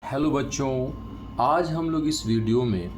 Hello बच्चों, आज हम लोग इस वीडियो में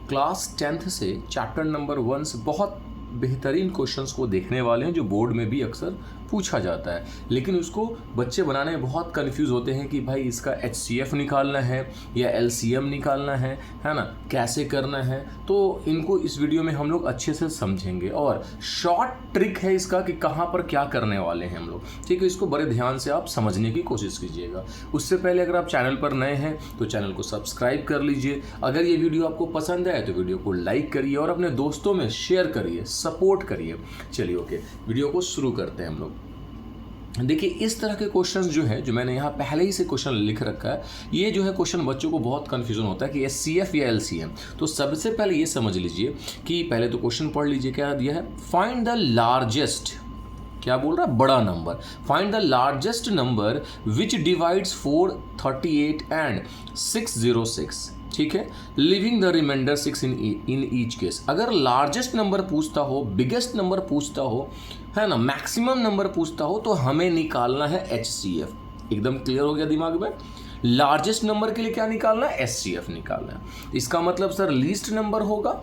क्लास 10th से चैप्टर नंबर 1 से बहुत बेहतरीन क्वेश्चंस को देखने वाले हैं जो बोर्ड में भी अक्सर पूछा जाता है, लेकिन उसको बच्चे बनाने में बहुत कंफ्यूज होते हैं कि भाई इसका HCF निकालना है या LCM निकालना है ना, कैसे करना है। तो इनको इस वीडियो में हम लोग अच्छे से समझेंगे और शॉर्ट ट्रिक है इसका कि कहाँ पर क्या करने वाले हैं हम लोग। ठीक है, इसको बड़े ध्यान से आप समझने की कोशिश कीजिएगा। उससे पहले अगर आप चैनल पर नए हैं तो चैनल को सब्सक्राइब कर लीजिए। अगर ये वीडियो आपको पसंद आए तो वीडियो को लाइक करिए और अपने दोस्तों में शेयर करिए, सपोर्ट करिए। चलिए ओके, वीडियो को शुरू करते हैं हम लोग। देखिए, इस तरह के क्वेश्चंस जो है, जो मैंने यहाँ पहले ही से क्वेश्चन लिख रखा है, ये जो है क्वेश्चन बच्चों को बहुत कन्फ्यूजन होता है कि HCF या LCM। तो सबसे पहले ये समझ लीजिए कि पहले तो क्वेश्चन पढ़ लीजिए, क्या दिया है। फाइंड द लार्जेस्ट, क्या बोल रहा है, बड़ा number. Find the largest number which divides 438 and 606। ठीक है, leaving the remainder 6 in each case. अगर लार्जेस्ट नंबर पूछता हो, बिगेस्ट नंबर पूछता हो, है ना, मैक्सिमम नंबर पूछता हो, तो हमें निकालना है HCF। एकदम क्लियर हो गया दिमाग में। लार्जेस्ट नंबर के लिए क्या निकालना है, HCF निकालना है। इसका मतलब सर लीस्ट नंबर होगा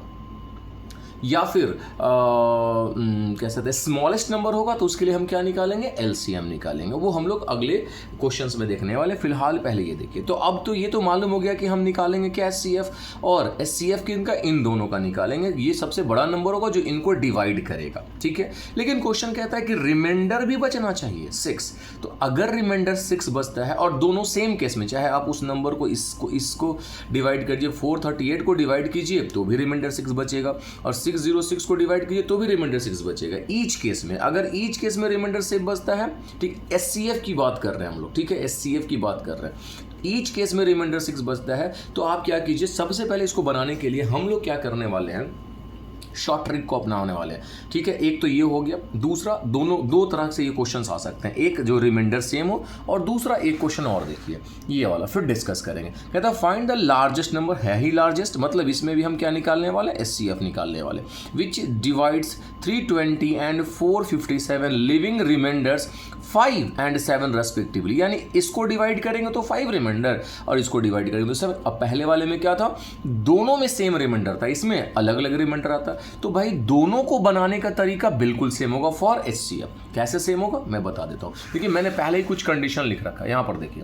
या फिर कह सकते हैं स्मॉलेस्ट नंबर होगा, तो उसके लिए हम क्या निकालेंगे, LCM निकालेंगे। वो हम लोग अगले क्वेश्चंस में देखने वाले। फिलहाल पहले ये देखिए। तो अब तो ये तो मालूम हो गया कि हम निकालेंगे क्या, HCF, और HCF किनका, इन दोनों का निकालेंगे। ये सबसे बड़ा नंबर होगा जो इनको डिवाइड करेगा। ठीक है, लेकिन क्वेश्चन कहता है कि रिमाइंडर भी बचना चाहिए 6। तो अगर रिमाइंडर 6 बचता है और दोनों सेम केस में, चाहे आप उस नंबर को इसको डिवाइड कीजिए, 438 को डिवाइड कीजिए तो भी रिमाइंडर 6 बचेगा, और 606 को डिवाइड कीजिए तो भी रिमाइंडर 6 बचेगा। ईच केस में, अगर ईच केस में रिमाइंडर 6 बचता है, ठीक, HCF की बात कर रहे हैं हम लोग। ठीक है, HCF की बात कर रहे हैं। ईच केस में रिमाइंडर 6 बचता है, तो आप क्या कीजिए, सबसे पहले इसको बनाने के लिए हम लोग क्या करने वाले हैं, शॉर्ट ट्रिक को अपनाने वाले हैं। ठीक है, एक तो ये हो गया। दूसरा, दो तरह से ये क्वेश्चंस आ सकते हैं। एक जो रिमाइंडर सेम हो, और दूसरा एक क्वेश्चन और देखिए ये वाला, फिर डिस्कस करेंगे। कहता है फाइंड द लार्जेस्ट नंबर, है ही लार्जेस्ट, मतलब इसमें भी हम क्या निकालने वाले, HCF निकालने वाले। Which divides 320 and 457 leaving remainders 5 and 7 respectively. यानी इसको डिवाइड करेंगे तो 5 रिमाइंडर, और इसको डिवाइड करेंगे तो 7। अब पहले वाले में क्या था, दोनों में सेम रिमाइंडर था, इसमें अलग अलग रिमाइंडर आता। तो भाई दोनों को बनाने का तरीका बिल्कुल सेम होगा फॉर HCF। कैसे सेम होगा मैं बता देता हूं। देखिए, मैंने पहले ही कुछ कंडीशन लिख रखा है, यहां पर देखिए।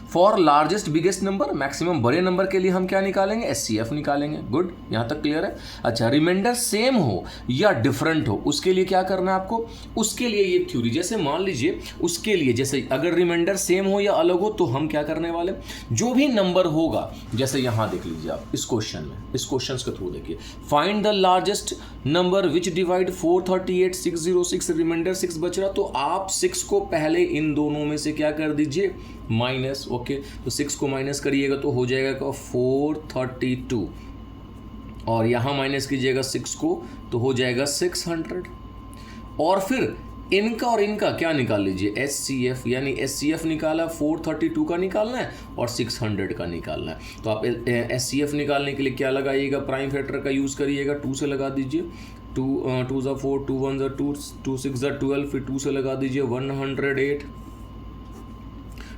For largest biggest number, maximum बड़े नंबर के लिए हम क्या निकालेंगे, HCF निकालेंगे। गुड, यहां तक क्लियर है। अच्छा, रिमाइंडर सेम हो या डिफरेंट हो, उसके लिए क्या करना है आपको, उसके लिए ये थ्योरी, जैसे मान लीजिए उसके लिए, जैसे अगर रिमाइंडर सेम हो या अलग हो, तो हम क्या करने वाले, जो भी नंबर होगा, जैसे यहां देख लीजिए आप इस क्वेश्चन में, इस क्वेश्चन के थ्रू देखिए। Find the largest number which divide 438 606, remainder 6 बच रहा, तो आप 6 को पहले इन दोनों में से क्या कर दीजिए, माइनस। ओके, तो 6 को माइनस करिएगा तो हो जाएगा 432, और यहां माइनस कीजिएगा 6 को तो हो जाएगा 600। और फिर इनका और इनका क्या निकाल लीजिए, HCF, यानी HCF निकाला, 432 का निकालना है और 600 का निकालना है। तो आप HCF निकालने के लिए क्या लगाइएगा, प्राइम फैक्टर का यूज़ करिएगा, 2 से लगा दीजिए। 2 ज़ा 4, 2 1 ज़ा 2, 2 6 ज़ा 12, फिर 2 से लगा दीजिए 108,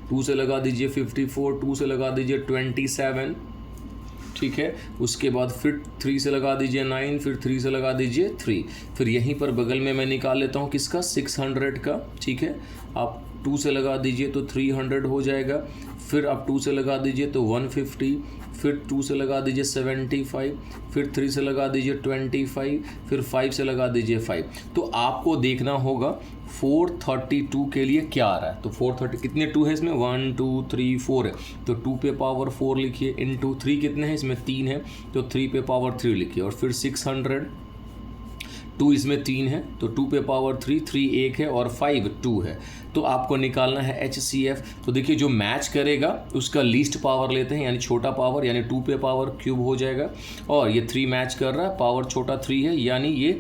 2 से लगा दीजिए 54, 2 से लगा दीजिए 27। ठीक है, उसके बाद फिर 3 से लगा दीजिए 9, फिर 3 से लगा दीजिए 3। फिर यहीं पर बगल में मैं निकाल लेता हूँ किसका, 600 का। ठीक है, आप 2 से लगा दीजिए तो 300 हो जाएगा, फिर आप 2 से लगा दीजिए तो 150, फिर 2 से लगा दीजिए 75, फिर 3 से लगा दीजिए 25, फिर 5 से लगा दीजिए 5। तो आपको देखना होगा 432 के लिए क्या आ रहा है। तो 430 कितने 2 है इसमें, 1 2 3 4 है, तो 2 पे पावर 4 लिखिए, इनटू 3 कितने हैं इसमें, 3 है, तो 3 पे पावर 3 लिखिए, और फिर 600, 2 इसमें 3 है, तो 2 पे पावर 3, 3 1 है, और 5 2 है। तो आपको निकालना है HCF। तो देखिए, जो मैच करेगा उसका लीस्ट पावर लेते हैं, यानी छोटा पावर, यानी 2 पे पावर क्यूब हो जाएगा, और ये 3 मैच कर रहा है, पावर छोटा 3 है, यानी ये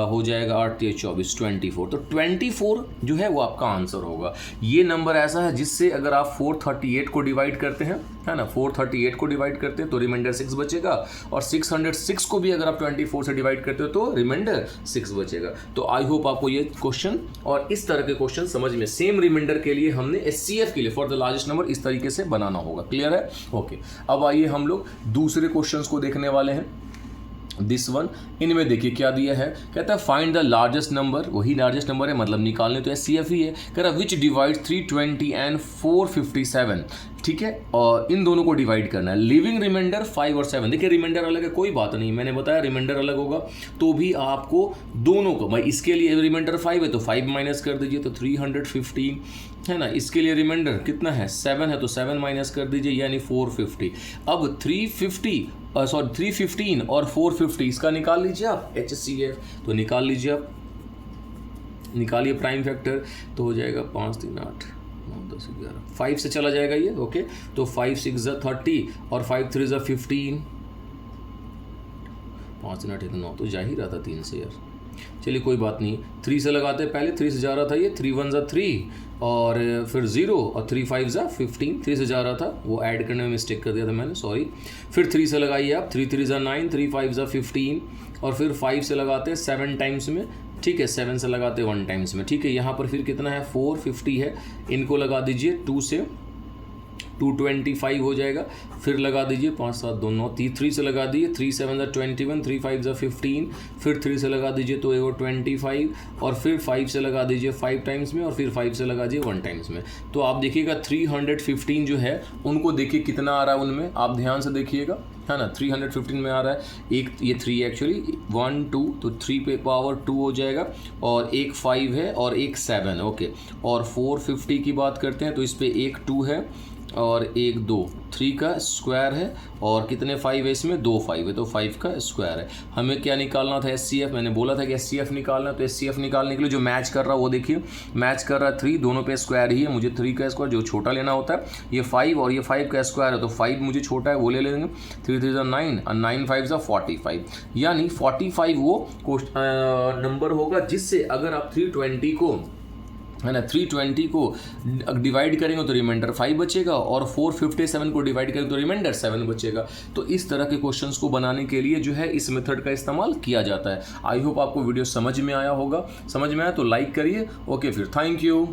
हो जाएगा 8 या 24, 24। तो 24 जो है वो आपका आंसर होगा। ये नंबर ऐसा है जिससे अगर आप 438 को डिवाइड करते हैं, है ना, 438 को डिवाइड करते हैं तो रिमाइंडर 6 बचेगा, और 606 को भी अगर आप 24 से डिवाइड करते हो तो रिमाइंडर 6 बचेगा। तो आई होप आपको ये क्वेश्चन और इस तरह के क्वेश्चन समझ में सेम रिमाइंडर के लिए हमने HCF के लिए फॉर द लार्जेस्ट नंबर इस तरीके से बनाना होगा। क्लियर है? ओके, अब आइए हम लोग दूसरे क्वेश्चंस को देखने वाले हैं। दिस वन, इनमें देखिए क्या दिया है, कहता है फाइंड द लार्जेस्ट नंबर, वही लार्जेस्ट नंबर है मतलब निकालने तो HCF ही है। कह रहा विच डिवाइड 320 एंड 457, ठीक है, और इन दोनों को डिवाइड करना है। लिविंग रिमाइंडर 5 और 7, देखिए रिमाइंडर अलग है कोई बात नहीं, मैंने बताया रिमाइंडर अलग होगा तो भी आपको दोनों को, भाई इसके लिए रिमाइंडर 5 है तो 5 माइनस कर दीजिए तो 315 है ना, इसके लिए रिमाइंडर कितना है 7 है तो 7 माइनस कर दीजिए यानी 450। अब 315 और 450 इसका निकाल लीजिए आप HCF, तो निकाल लीजिए आप, निकालिए प्राइम फैक्टर, तो हो जाएगा 5 3 8 9 10 11, 5 से चला जाएगा ये। ओके, तो 5 6 30 और 5 3 15, 5 3 8 9 तो जा ही रहा था 3 से यार, चलिए कोई बात नहीं, 3 से लगाते हैं, पहले 3 से जा रहा था ये, 3 1 3 और फिर 0 और 3 5 15, 3 से जा रहा था वो ऐड करने में मिस्टेक कर दिया था मैंने, सॉरी। फिर 3 से लगाइए आप, 3 3 9, 3 5 15 और फिर 5 से लगाते हैं 7 टाइम्स में, ठीक है, 7 से लगाते हैं 1 टाइम्स में, ठीक है। यहाँ पर फिर कितना है 450 है, इनको लगा दीजिए 2 से 225 हो जाएगा, फिर लगा दीजिए 5 7 2 9, 3 से लगा दीजिए 3 7 21, 3 5 15, फिर 3 से लगा दीजिए तो वो 25 और फिर 5 से लगा दीजिए 5 टाइम्स में और फिर 5 से लगा दीजिए 1 टाइम्स में। तो आप देखिएगा 315 जो है उनको देखिए कितना आ रहा है उनमें, आप ध्यान से देखिएगा, है ना, 315 में आ रहा है, एक ये 3 एक्चुअली 1 2 तो 3 पे पावर 2 हो जाएगा और एक 5 है और एक 7, ओके। और 450 की बात करते हैं तो इस पर एक 2 है और एक 2, 3 का स्क्वायर है और कितने 5 है इसमें, 2 5 है तो 5 का स्क्वायर है। हमें क्या निकालना था HCF, मैंने बोला था कि HCF निकालना, तो HCF निकालने के लिए जो मैच कर रहा है वो देखिए, मैच कर रहा है 3, दोनों पे स्क्वायर ही है, मुझे 3 का स्क्वायर जो छोटा लेना होता है, ये 5 और ये 5 का स्क्वायर है तो 5 मुझे छोटा है वो ले लेंगे, 3 3 9 और 9 5 45, यानी 45 वो नंबर होगा जिससे अगर आप 320 को, है ना, 320 को डिवाइड करेंगे तो रिमाइंडर 5 बचेगा और 457 को डिवाइड करेंगे तो रिमाइंडर 7 बचेगा। तो इस तरह के क्वेश्चंस को बनाने के लिए जो है इस मेथड का इस्तेमाल किया जाता है। आई होप आपको वीडियो समझ में आया होगा, समझ में आया तो लाइक करिए। ओके, फिर थैंक यू।